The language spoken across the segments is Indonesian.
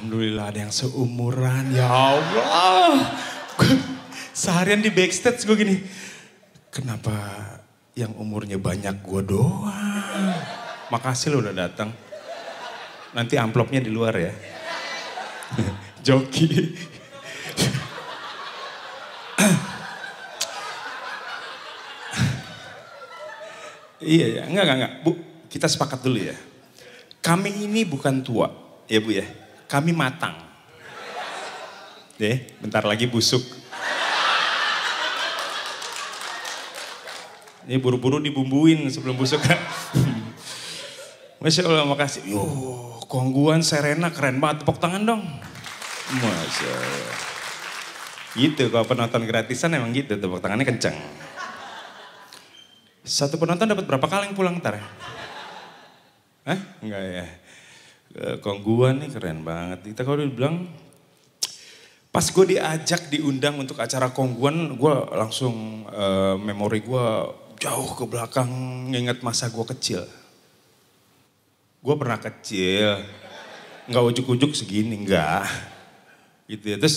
Alhamdulillah ada yang seumuran, ya Allah. Seharian di backstage gue gini, kenapa yang umurnya banyak gue doang? Makasih lo udah datang. Nanti amplopnya di luar ya. Joki. Iya ya, enggak. Bu, kita sepakat dulu ya. Kami ini bukan tua, ya Bu ya. Kami matang. Bentar lagi busuk. Ini buru-buru dibumbuin sebelum busuk kan. Masya Allah, makasih. Kongguan Serena keren banget, tepuk tangan dong. Masya Allah. Gitu, kalau penonton gratisan emang gitu, tepuk tangannya kenceng. Satu penonton dapat berapa kali yang pulang ntar? Hah? Enggak ya. Kongguan nih keren banget. Kita kalau dibilang, pas gue diajak diundang untuk acara Kongguan, gue langsung memori gue jauh ke belakang, nginget masa gue kecil. Gue pernah kecil, nggak ujuk-ujuk segini, enggak. Gitu ya. Terus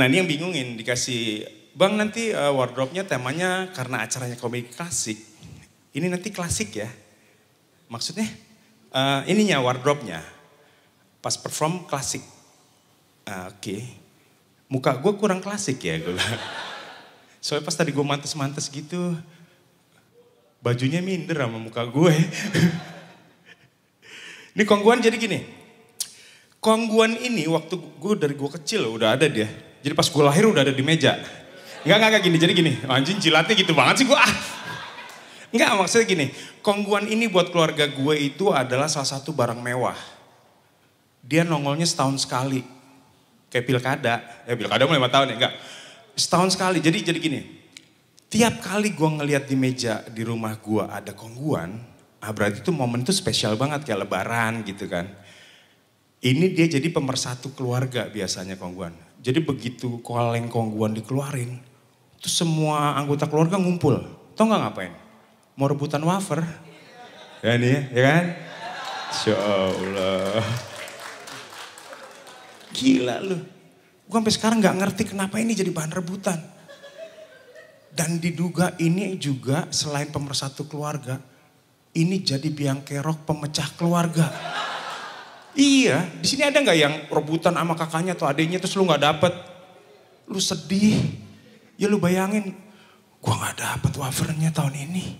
nah ini yang bingungin, dikasih, Bang nanti wardrobe-nya temanya karena acaranya komedi klasik. Ini nanti klasik ya. Maksudnya ininya wardrobe-nya. Pas perform klasik. Oke. Muka gue kurang klasik ya gue. Soalnya pas tadi gue mantes-mantes gitu. Bajunya minder sama muka gue. Ini Kongguan jadi gini. Kongguan ini waktu gue dari gue kecil udah ada dia. Jadi pas gue lahir udah ada di meja. Enggak gini, jadi gini. Anjing jilatnya gitu banget sih gue. Enggak, maksudnya gini. Kongguan ini buat keluarga gue itu adalah salah satu barang mewah. Dia nongolnya setahun sekali. Kayak pilkada. Pilkada mau 5 tahun ya, enggak. Setahun sekali, jadi gini. Tiap kali gue ngeliat di meja di rumah gue ada Kongguan, berarti itu momen itu spesial banget kayak lebaran gitu kan. Ini dia jadi pemersatu keluarga biasanya Kongguan. Jadi begitu kaleng Kongguan dikeluarin, itu semua anggota keluarga ngumpul. Tau gak ngapain? Mau rebutan wafer. Ya nih ya kan? Insya Allah. Gila lu. Gue sampai sekarang gak ngerti kenapa ini jadi bahan rebutan. Dan diduga ini juga selain pemersatu keluarga, ini jadi biang kerok pemecah keluarga. Iya, di sini ada nggak yang rebutan sama kakaknya atau adiknya terus lu nggak dapet, lu sedih. Ya lu bayangin, gua nggak dapet wafernya tahun ini.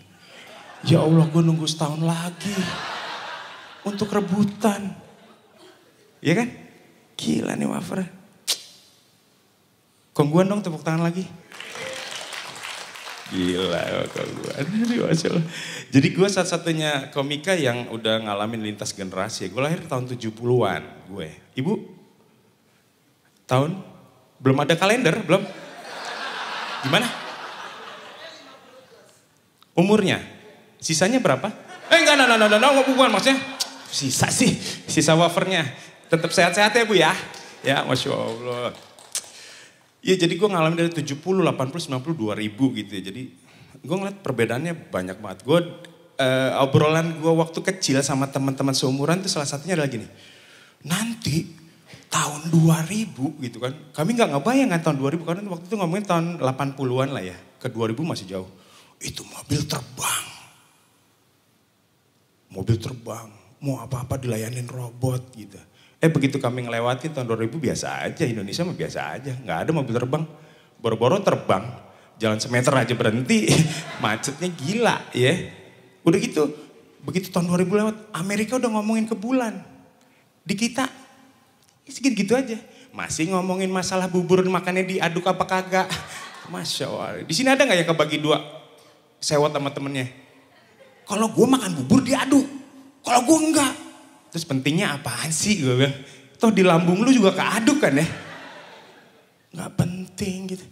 Ya Allah, gua nunggu setahun lagi untuk rebutan. Iya kan? Gila nih wafer. Kongguan dong tepuk tangan lagi. Gila Kongguan. Jadi gue satu-satunya komika yang udah ngalamin lintas generasi. Gue lahir tahun 70-an gue. Ibu? Tahun? Belum ada kalender? Belum? Gimana? Umurnya? Sisanya berapa? Enggak, bukan maksudnya. Sisa sih, sisa wafernya. Tetap sehat-sehat ya Bu ya. Ya Masya Allah. Ya jadi gue ngalamin dari 70, 80, 90, 2000 gitu ya. Jadi gue ngeliat perbedaannya banyak banget. Gue obrolan gue waktu kecil sama teman-teman seumuran itu salah satunya adalah gini. Nanti tahun 2000 gitu kan. Kami gak ngebayang kan tahun 2000 karena waktu itu ngomongin tahun 80-an lah ya. Ke 2000 masih jauh. Itu mobil terbang. Mobil terbang. Mau apa-apa dilayanin robot gitu. Begitu kami ngelewatin tahun 2000 biasa aja, Indonesia mah biasa aja. Gak ada mobil terbang, boro-boro terbang, jalan semeter aja berhenti, macetnya gila ya. Udah gitu, begitu tahun 2000 lewat, Amerika udah ngomongin ke bulan. Di kita, segitu-gitu aja. Masih ngomongin masalah bubur makannya diaduk apa kagak. Masya Allah, di sini ada gak yang kebagi dua, sewot sama temennya? Kalau gue makan bubur diaduk, kalau gue enggak. Terus pentingnya apaan sih gue bilang. Toh di lambung lu juga keaduk kan ya. Gak penting gitu.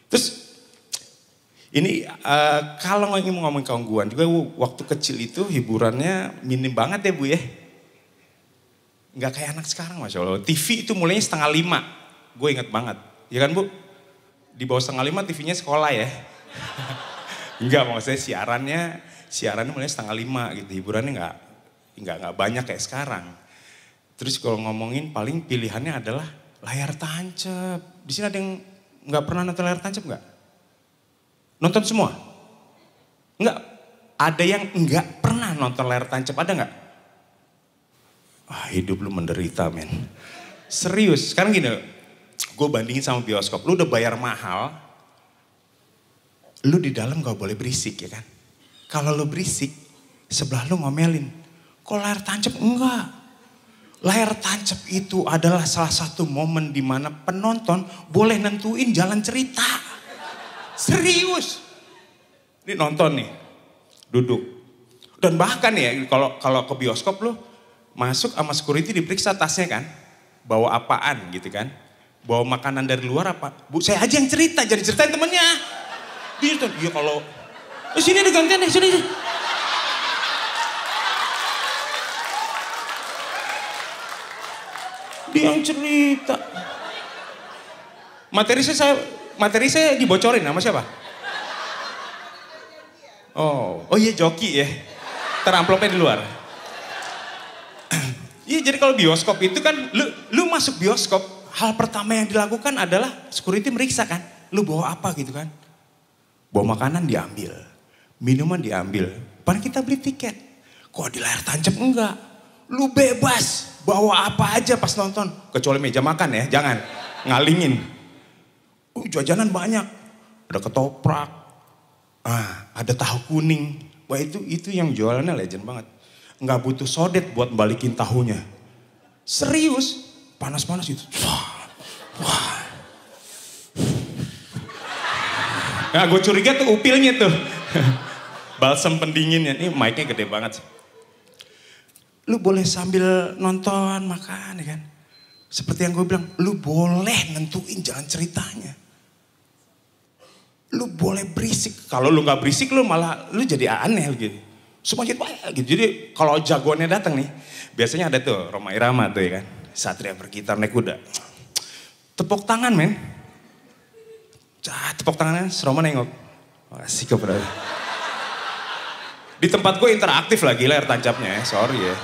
Terus ini kalau ingin ngomongin Kongguan juga waktu kecil itu hiburannya minim banget ya Bu ya. Gak kayak anak sekarang Masya Allah. TV itu mulainya 4:30. Gue inget banget. Ya kan Bu? Di bawah 4:30 TV-nya sekolah ya. Enggak maksudnya siarannya mulainya 4:30 gitu. Hiburannya nggak banyak kayak sekarang. Terus kalau ngomongin paling pilihannya adalah layar tancap. Di sini ada yang nggak pernah nonton layar tancap nggak? Nonton semua? Nggak. Ada yang nggak pernah nonton layar tancap, ada nggak? Ah, hidup lu menderita men. Serius, sekarang gini, gue bandingin sama bioskop. Lu udah bayar mahal, lu di dalam gak boleh berisik ya kan? Kalau lu berisik, sebelah lu ngomelin. Kok layar tancap? Enggak. Layar tancap itu adalah salah satu momen di mana penonton boleh nentuin jalan cerita. Serius. Ini nonton nih, duduk. Dan bahkan ya kalau ke bioskop lu masuk sama security diperiksa tasnya kan. Bawa apaan gitu kan. Bawa makanan dari luar apa. Bu saya aja yang cerita, jadi ceritain temennya. Dia tuh, iya kalau, sini ada gantian nih, sini. Dia yang cerita. Materi saya dibocorin sama siapa? Oh iya joki ya. Teramplopnya di luar. Iya jadi kalau bioskop itu kan, lu masuk bioskop, hal pertama yang dilakukan adalah security meriksa kan. Lu bawa apa gitu kan. Bawa makanan diambil, minuman diambil. Padahal kita beli tiket. Kok di layar tancap enggak? Lu bebas. Bawa apa aja pas nonton. Kecuali meja makan ya, jangan. Ngalingin. Jajanan banyak. Ada ketoprak. Ada tahu kuning. Wah itu yang jualannya legend banget. Nggak butuh sodet buat balikin tahunya. Serius. Panas-panas itu. Wah. Nah gue curiga tuh upilnya tuh. Balsam pendinginnya. Ini mic-nya gede banget sih. Lu boleh sambil nonton, makan ya kan. Seperti yang gue bilang, lu boleh nentuin jalan ceritanya. Lu boleh berisik. Kalau lu gak berisik lu malah lu jadi aneh gitu. Semua jadi gitu. Jadi kalau jagoannya datang nih, biasanya ada tuh Rhoma Irama tuh ya kan. Satria bergitar naik kuda. Tepuk tangan men. Tepuk tangannya, Roma nengok. Asik kok berarti. Di tempat gue interaktif lagi layar tancapnya ya, sorry ya.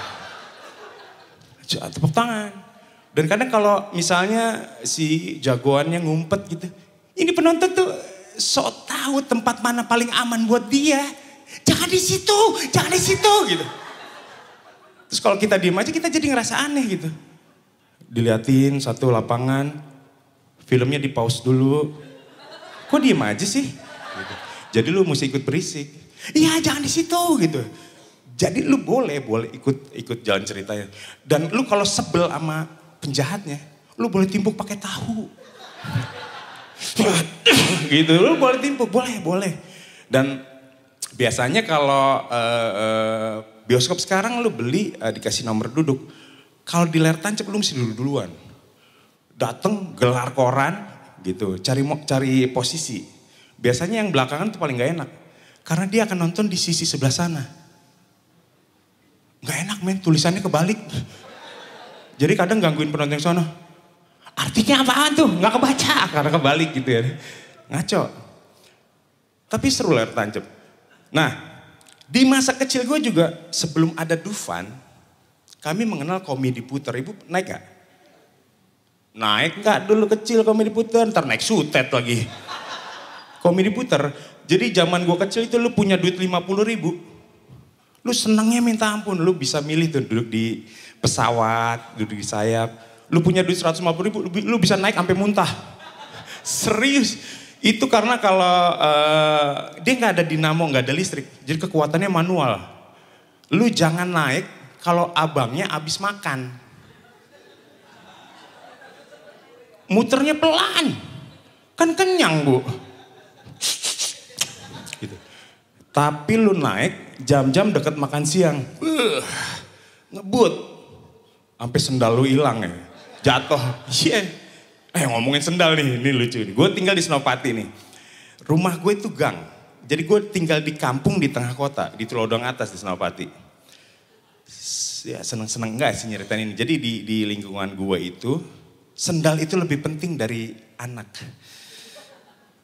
Tepuk tangan. Dan kadang kalau misalnya si jagoannya ngumpet gitu. Ini penonton tuh sok tahu tempat mana paling aman buat dia. Jangan di situ gitu. Terus kalau kita diem aja kita jadi ngerasa aneh gitu. Diliatin satu lapangan, filmnya di pause dulu. Kok diem aja sih? Gitu. Jadi lu mesti ikut berisik. Iya jangan di situ gitu. Jadi lu boleh ikut jalan ceritanya. Dan lu kalau sebel sama penjahatnya, lu boleh timpuk pakai tahu. Gitu, lu boleh timpuk, boleh. Dan biasanya kalau bioskop sekarang lu beli dikasih nomor duduk. Kalau di layar tancap lu mesti duluan. Dateng gelar koran gitu, cari posisi. Biasanya yang belakangan tuh paling gak enak. Karena dia akan nonton di sisi sebelah sana. Gak enak men, tulisannya kebalik. Jadi kadang gangguin penonton yang sana. Artinya apaan tuh? Gak kebaca karena kebalik gitu ya. Ngaco. Tapi seru layar tancap. Nah, di masa kecil gue juga sebelum ada Dufan, kami mengenal komedi puter. Ibu naik gak? Naik gak dulu kecil komedi puter, ntar naik sutet lagi. Komedi puter, jadi zaman gue kecil itu lu punya duit 50.000. Lu senangnya minta ampun, lu bisa milih tuh duduk di pesawat, duduk di sayap. Lu punya duit 150.000, lu bisa naik sampai muntah. Serius, itu karena kalau dia gak ada dinamo, gak ada listrik. Jadi kekuatannya manual. Lu jangan naik kalau abangnya abis makan. Muternya pelan, kan kenyang bu. Gitu. Tapi lu naik jam-jam deket makan siang. Ngebut. Sampai sendal lu hilang ya. Jatuh. Iya. Ngomongin sendal nih, ini lucu nih. Gue tinggal di Senopati nih. Rumah gue itu gang. Jadi gue tinggal di kampung di tengah kota. Di Tulodong Atas di Senopati. Ya seneng-seneng enggak sih nyeritain ini. Jadi di lingkungan gue itu, sendal itu lebih penting dari anak.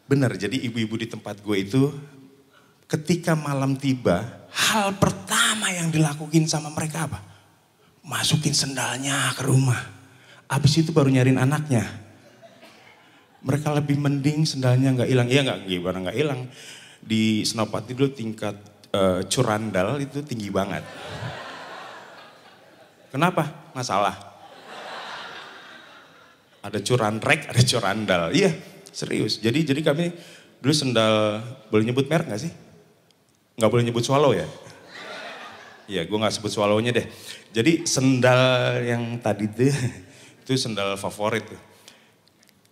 Bener, jadi ibu-ibu di tempat gue itu ketika malam tiba, hal pertama yang dilakuin sama mereka apa? masukin sendalnya ke rumah. Abis itu baru nyariin anaknya. Mereka lebih mending sendalnya nggak hilang. Iya nggak hilang. Di Senopati dulu tingkat curandal itu tinggi banget. Kenapa? Masalah. Ada curanrek, ada curandal. Iya, serius. Jadi kami dulu sendal, boleh nyebut merek gak sih? Gak boleh nyebut swallow ya? Iya, gue gak sebut swallownya deh. Jadi sendal yang tadi itu sendal favorit tuh.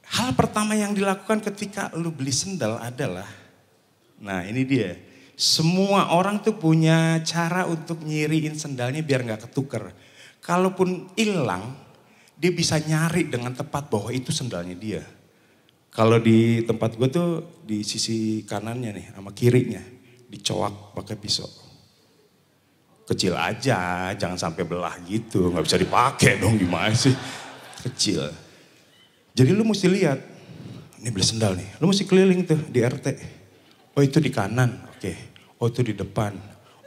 Hal pertama yang dilakukan ketika lu beli sendal adalah, nah ini dia. Semua orang tuh punya cara untuk nyiriin sendalnya biar gak ketuker. Kalaupun hilang, dia bisa nyari dengan tepat bahwa itu sendalnya dia. Kalau di tempat gue tuh di sisi kanannya nih sama kirinya dicoak pakai pisau. Kecil aja, jangan sampai belah gitu, nggak bisa dipakai dong gimana sih? Kecil. Jadi lu mesti lihat, ini beli sendal nih, lu mesti keliling tuh di RT. Oh itu di kanan, oke. Oh itu di depan,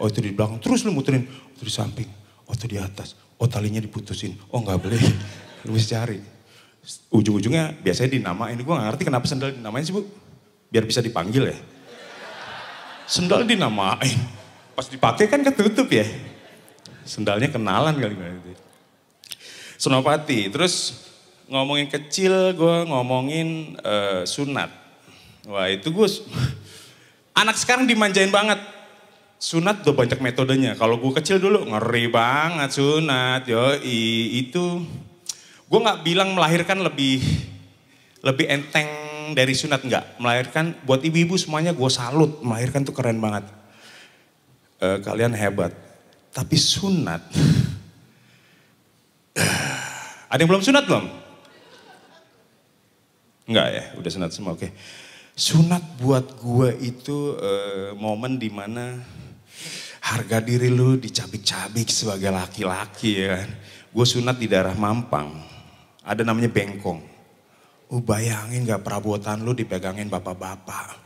oh itu di belakang. Terus lu muterin, oh, itu di samping, oh itu di atas. Oh talinya diputusin, oh nggak boleh, lu mesti cari. Ujung-ujungnya biasanya dinamain, gue gak ngerti kenapa sendal dinamain sih bu. Biar bisa dipanggil ya. Sendal dinamain, pas dipakai kan ketutup ya. Sendalnya kenalan kali gitu. Senopati, terus ngomongin kecil gue ngomongin sunat. Wah itu gue, anak sekarang dimanjain banget. Sunat udah banyak metodenya. Kalau gue kecil dulu ngeri banget sunat. Itu gue nggak bilang melahirkan lebih enteng dari sunat, nggak. Melahirkan buat ibu-ibu semuanya gue salut. Melahirkan tuh keren banget. Kalian hebat. Tapi sunat. Ada yang belum sunat belum? Enggak ya, udah sunat semua, oke. Sunat buat gue itu momen dimana harga diri lu dicabik-cabik sebagai laki-laki ya kan. Gue sunat di daerah Mampang, ada namanya bengkong. Bayangin gak perabotan lu dipegangin bapak-bapak.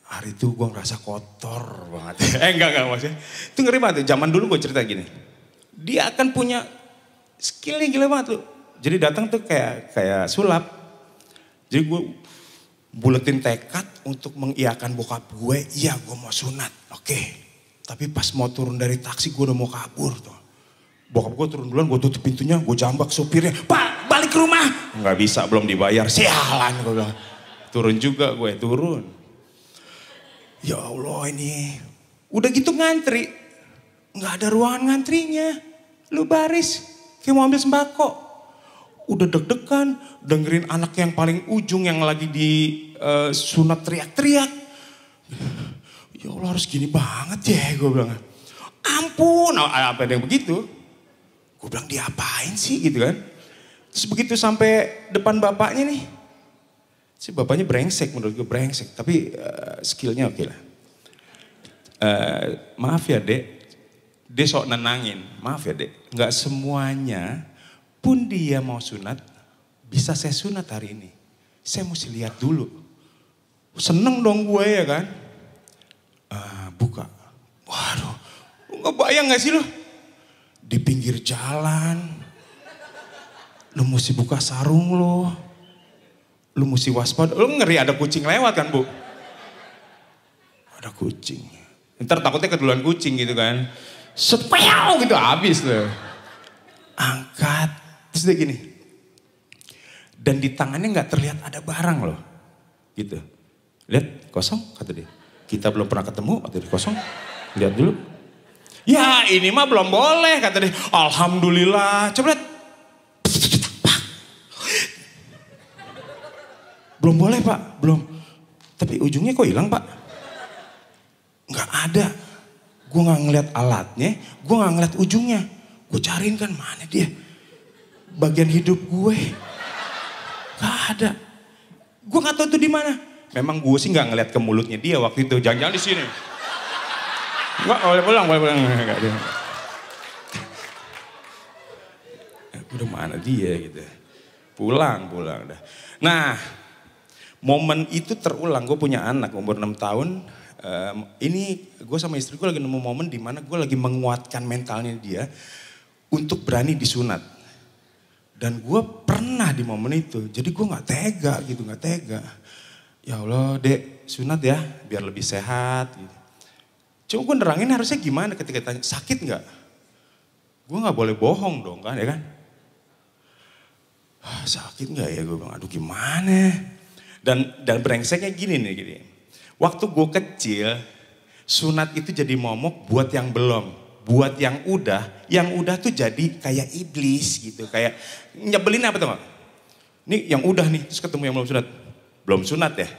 Hari itu gue ngerasa kotor banget. Enggak maksudnya. Itu ngeri banget, zaman dulu gue cerita gini. Dia akan punya skill yang gila banget lu. Jadi datang tuh kayak sulap. Jadi gue buletin tekad untuk mengiyakan bokap gue, iya gue mau sunat, oke. Tapi pas mau turun dari taksi gue udah mau kabur tuh. Bokap gue turun duluan, gue tutup pintunya, gue jambak supirnya, Pak balik ke rumah. Nggak bisa, belum dibayar, sialan gue bilang. Turun juga gue, turun. Ya Allah ini, udah gitu ngantri. Nggak ada ruangan ngantrinya. Lu baris, kayak mau ambil sembako. Udah deg-degan, dengerin anak yang paling ujung yang lagi di sunat teriak-teriak. Ya Allah harus gini banget ya, gue bilang. Ampun, apa ada yang begitu? Gue bilang diapain sih gitu kan. Terus begitu sampai depan bapaknya nih. Si bapaknya brengsek, menurut gue brengsek. Tapi skillnya oke lah. Maaf ya dek, dia sok nenangin. Maaf ya dek, gak semuanya pun dia mau sunat, bisa saya sunat hari ini. Saya mesti lihat dulu. Seneng dong gue ya kan. Buka. Waduh, gak bayang gak sih lo? Di pinggir jalan, lo mesti buka sarung lo. Lo mesti waspada, lo ngeri ada kucing lewat kan bu? Ada kucing. Ntar takutnya keduluan kucing gitu kan. Sepel gitu habis lo. Angkat, terus dia gini. Dan di tangannya gak terlihat ada barang loh. Gitu. Lihat kosong kata dia. Kita belum pernah ketemu, kata dia kosong. Lihat dulu. Ya ini mah belum boleh kata dia. Alhamdulillah. Coba lihat. Belum boleh pak, belum. Tapi ujungnya kok hilang pak? Nggak ada. Gue nggak ngeliat alatnya, gue nggak ngeliat ujungnya. Gue cariin kan mana dia. Bagian hidup gue. Nggak ada. Gue nggak tahu tuh di mana. Memang gue sih nggak ngeliat ke mulutnya dia waktu itu. Jangan-jangan di sini. Nggak boleh pulang. Nggak ada. Udah mana dia gitu. Pulang dah. Nah, momen itu terulang. Gue punya anak umur 6 tahun. Ini gue sama istri gue lagi nemu momen di mana gue lagi menguatkan mentalnya dia untuk berani disunat. Dan gue pernah di momen itu, jadi gue gak tega gitu, gak tega. Ya Allah dek, sunat ya biar lebih sehat gitu. Cuma gue nerangin harusnya gimana ketika tanya, sakit gak? Gue gak boleh bohong dong kan ya kan. Sakit gak ya, gue bilang aduh gimana. Dan brengseknya gini nih gini. Waktu gue kecil, sunat itu jadi momok buat yang belum. Buat yang udah tuh jadi kayak iblis gitu. Kayak nyebelin apa tuh gak? Nih yang udah nih, terus ketemu yang belum sunat. Belum sunat ya?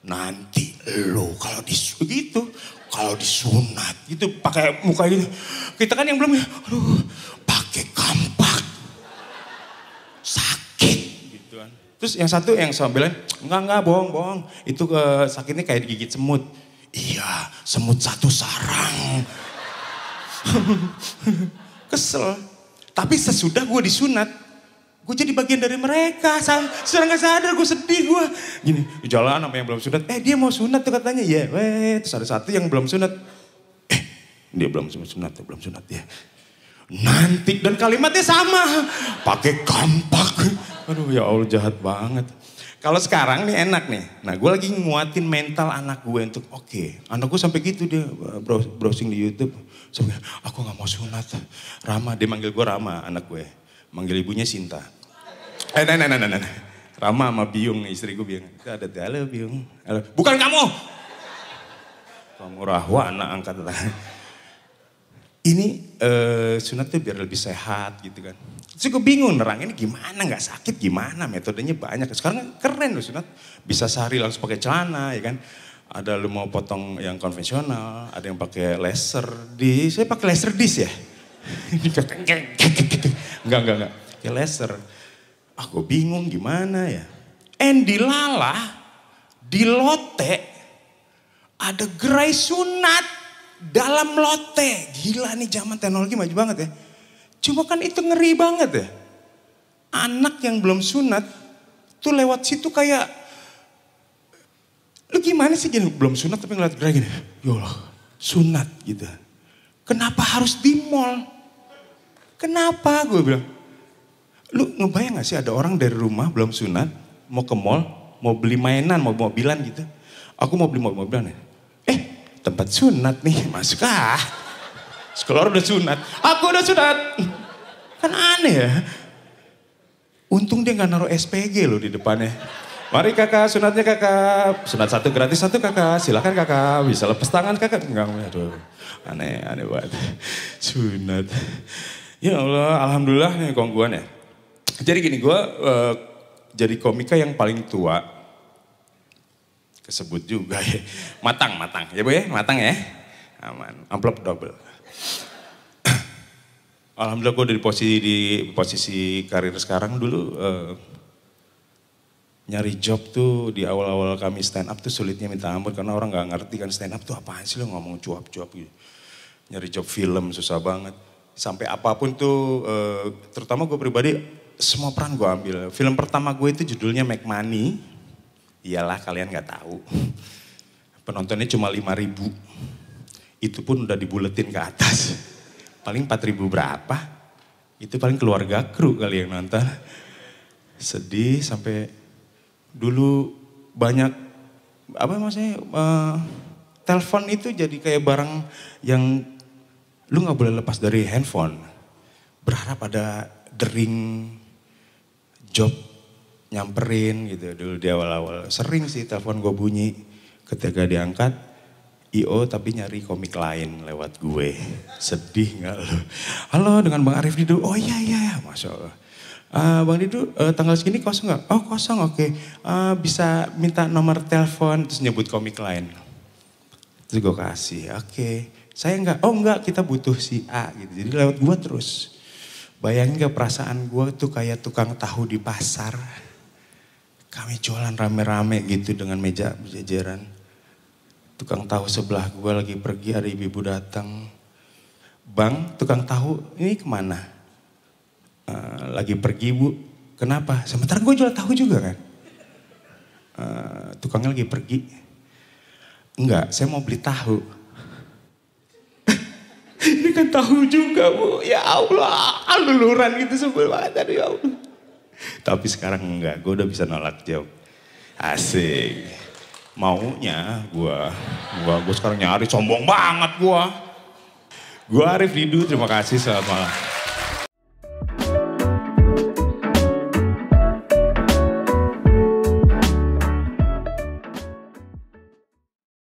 Nanti lo kalau gitu, kalau disunat gitu pakai muka gitu. Kita kan yang belum, aduh pakai kampak. Sakit gitu kan. Terus yang satu yang sama bilang, enggak bohong. Itu sakitnya kayak digigit semut. Iya, semut satu sarang. Kesel. Tapi sesudah gue disunat, gue jadi bagian dari mereka. Secara gak sadar gue sedih gue. Gini, di jalan sama yang belum sunat. Dia mau sunat tuh katanya. Ya, terus ada satu yang belum sunat. Dia belum sunat ya. Nanti, dan kalimatnya sama. Pakai kampak. Aduh ya Allah jahat banget. Kalau sekarang nih enak nih. Nah gue lagi nguatin mental anak gue untuk oke. Anak gue sampai gitu dia browsing di YouTube. Sampai aku gak mau sunat. Rama, dia manggil gue Rama anak gue. Manggil ibunya Sinta. Nah. Rama sama Biung istri gue Biung. Itu ada halo Biung. Halo. Bukan kamu. Kamu Rahwana angkat. Ini sunat tuh biar lebih sehat gitu kan. Terus gue bingung nerangin gimana gak sakit gimana metodenya banyak. Sekarang keren loh sunat. Bisa sehari langsung pakai celana ya kan. Ada lu mau potong yang konvensional. Ada yang pakai laser disc. Saya pakai laser disc ya. Enggak. Pakai laser. Gue bingung gimana ya. Di Lala, di Lotte ada gerai sunat dalam Lotte. Gila nih zaman teknologi maju banget ya. Cuma kan itu ngeri banget ya. Anak yang belum sunat tuh lewat situ kayak, lu gimana sih gini belum sunat tapi ngeliat gerai gini. Ya Allah sunat gitu. Kenapa harus di mall? Kenapa gue bilang. Lu ngebayang gak sih ada orang dari rumah belum sunat, mau ke mall, mau beli mainan, mau mobilan gitu. Aku mau beli mobilan ya. Tempat sunat nih, masuk Sekolah udah sunat, aku udah sunat. Kan aneh ya. Untung dia gak naruh SPG loh di depannya. Mari kakak, sunatnya kakak. Sunat satu gratis satu kakak, silakan kakak. Bisa lepas tangan kakak. Enggak, aduh. Aneh banget. Sunat. Ya Allah, alhamdulillah nih kongguan ya. Jadi gini, gue jadi komika yang paling tua. Kesebut juga ya. Matang. Ya Bu ya, matang ya. Aman, amplop double. Alhamdulillah gue di posisi karir sekarang dulu. Nyari job tuh di awal-awal kami stand up tuh sulitnya minta ampun. Karena orang gak ngerti kan stand up tuh apaan sih lo ngomong cuap-cuap gitu. Nyari job film susah banget. Sampai apapun tuh, terutama gue pribadi, semua peran gue ambil. Film pertama gue itu judulnya Make Money. Iyalah kalian gak tahu. Penontonnya cuma 5.000. Itu pun udah dibuletin ke atas. Paling 4.000 berapa. Itu paling keluarga kru kali yang nonton. Sedih sampai dulu banyak, telepon itu jadi kayak barang yang lu gak boleh lepas dari handphone. Berharap ada dering job nyamperin gitu dulu di awal-awal. Sering sih telepon gue bunyi ketika diangkat. IO tapi nyari komik lain lewat gue. Sedih gak lu? Halo dengan Bang Arif Didu. Oh iya, Masya Allah. Bang Didu tanggal segini kosong gak? Oh kosong oke. Bisa minta nomor telepon terus nyebut komik lain. Terus gue kasih oke. Saya enggak, oh enggak kita butuh si A gitu. Jadi lewat gue terus. Bayangin gak perasaan gue tuh kayak tukang tahu di pasar. Kami jualan rame-rame gitu dengan meja berjajaran. Tukang tahu sebelah gue lagi pergi, ada ibu-ibu datang. Bang, tukang tahu ini kemana? Lagi pergi Bu. Kenapa? Sementara gue jual tahu juga kan. Tukangnya lagi pergi. Enggak, saya mau beli tahu. Ini kan tahu juga Bu, ya Allah, luluran gitu sebel banget, aduh ya Allah. Tapi sekarang enggak, gue udah bisa nolak job. Asik. Maunya gue sekarang nyari, sombong banget gue. Gue Arif Didu, terima kasih, selamat malam.